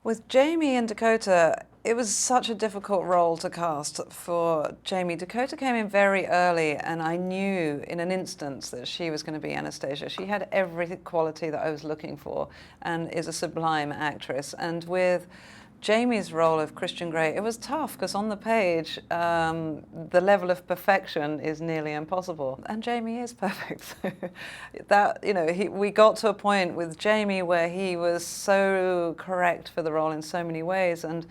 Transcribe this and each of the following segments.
With Jamie and Dakota, it was such a difficult role to cast for Jamie. Dakota came in very early, and I knew in an instant that she was going to be Anastasia. She had every quality that I was looking for and is a sublime actress. And with Jamie's role of Christian Grey, it was tough because on the page, the level of perfection is nearly impossible. And Jamie is perfect. That, we got to a point with Jamie where he was so correct for the role in so many ways. And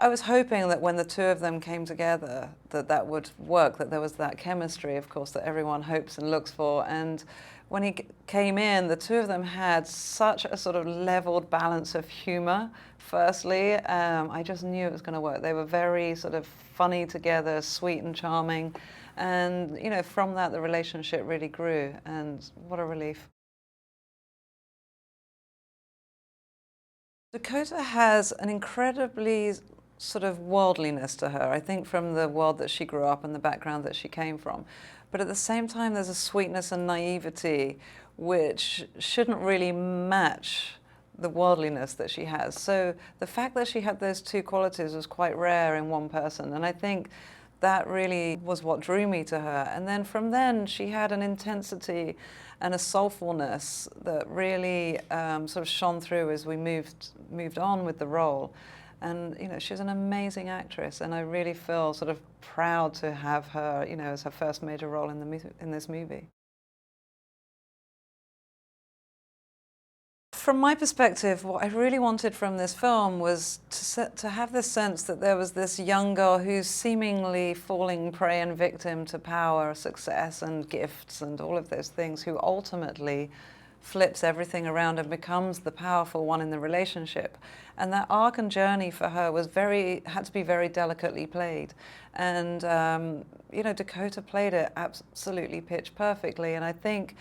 I was hoping that when the two of them came together, that would work, that there was that chemistry, of course, that everyone hopes and looks for. And when he came in, the two of them had such a sort of leveled balance of humor, firstly. I just knew it was going to work. They were very sort of funny together, sweet and charming. And, from that, the relationship really grew. And what a relief. Dakota has an incredibly sort of worldliness to her, I think, from the world that she grew up and the background that she came from. But at the same time, there's a sweetness and naivety which shouldn't really match the worldliness that she has. So the fact that she had those two qualities was quite rare in one person. And I think that really was what drew me to her. And then from then, she had an intensity and a soulfulness that really sort of shone through as we moved on with the role. And she's an amazing actress, and I really feel sort of proud to have her, as her first major role in this movie. From my perspective, what I really wanted from this film was to have this sense that there was this young girl who's seemingly falling prey and victim to power, success, and gifts, and all of those things, who ultimately flips everything around and becomes the powerful one in the relationship. And that arc and journey for her had to be very delicately played. And, Dakota played it absolutely pitch perfectly. And I think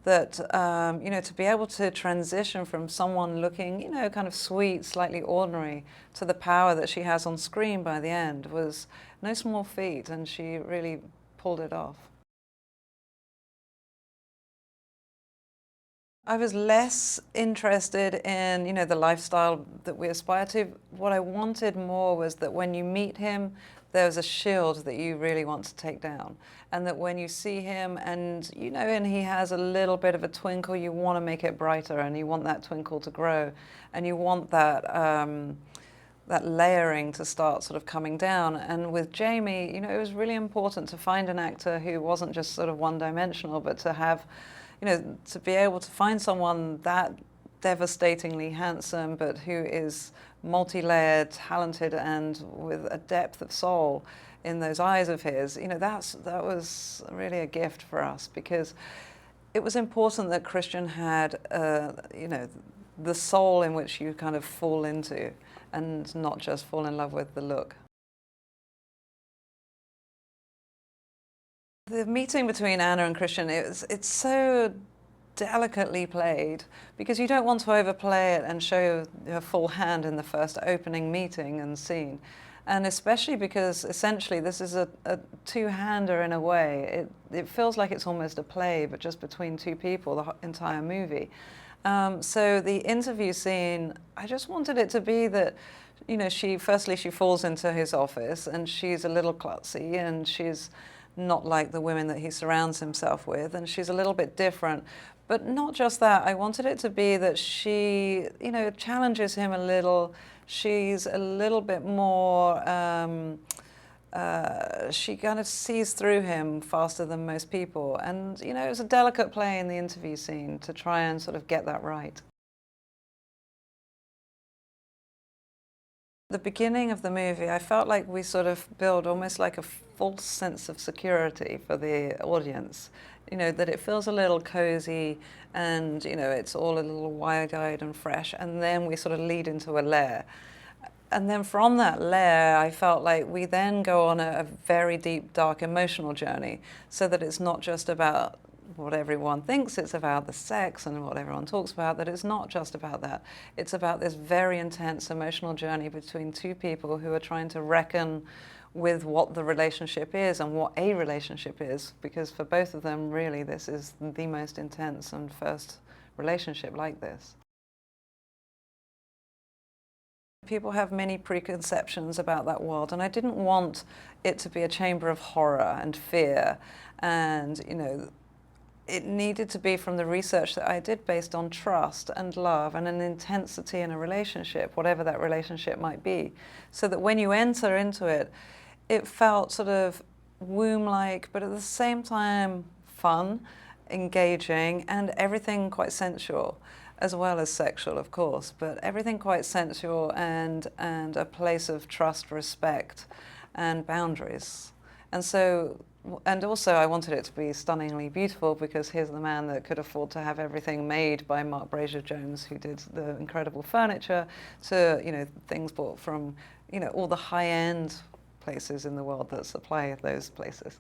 that, to be able to transition from someone looking, kind of sweet, slightly ordinary, to the power that she has on screen by the end was no small feat, and she really pulled it off. I was less interested in, the lifestyle that we aspire to. What I wanted more was that when you meet him, there's a shield that you really want to take down. And that when you see him and, and he has a little bit of a twinkle, you want to make it brighter, and you want that twinkle to grow. And you want that layering to start sort of coming down. And with Jamie, it was really important to find an actor who wasn't just sort of one-dimensional, but to have, to be able to find someone that devastatingly handsome, but who is multi-layered, talented, and with a depth of soul in those eyes of his. That was really a gift for us, because it was important that Christian had, the soul in which you kind of fall into, and not just fall in love with the look. The meeting between Anna and Christian, it's so delicately played, because you don't want to overplay it and show her full hand in the first opening meeting and scene. And especially because essentially this is a two-hander in a way. It feels like it's almost a play, but just between two people, the entire movie. So the interview scene, I just wanted it to be that, she falls into his office, and she's a little klutzy, and she's not like the women that he surrounds himself with, and she's a little bit different. But not just that, I wanted it to be that she, challenges him a little. She's a little bit more, she kind of sees through him faster than most people. And, it was a delicate play in the interview scene to try and sort of get that right. The beginning of the movie, I felt like we sort of build almost like a false sense of security for the audience. That it feels a little cozy, and, it's all a little wide-eyed and fresh, and then we sort of lead into a lair. And then from that layer, I felt like we then go on a very deep, dark, emotional journey, so that it's not just about what everyone thinks it's about, the sex and what everyone talks about, that it's not just about that. It's about this very intense emotional journey between two people who are trying to reckon with what the relationship is and what a relationship is, because for both of them, really, this is the most intense and first relationship like this. people have many preconceptions about that world, and I didn't want it to be a chamber of horror and fear. And, you know, it needed to be from the research that I did based on trust and love and an intensity in a relationship, whatever that relationship might be. So that when you enter into it, it felt sort of womb-like, but at the same time fun, engaging, and everything quite sensual, as well as sexual, of course, but everything quite sensual and a place of trust, respect, and boundaries. And so, and also I wanted it to be stunningly beautiful, because here's the man that could afford to have everything made by Mark Brazier Jones, who did the incredible furniture, to, you know, things bought from, you know, all the high-end places in the world that supply those places.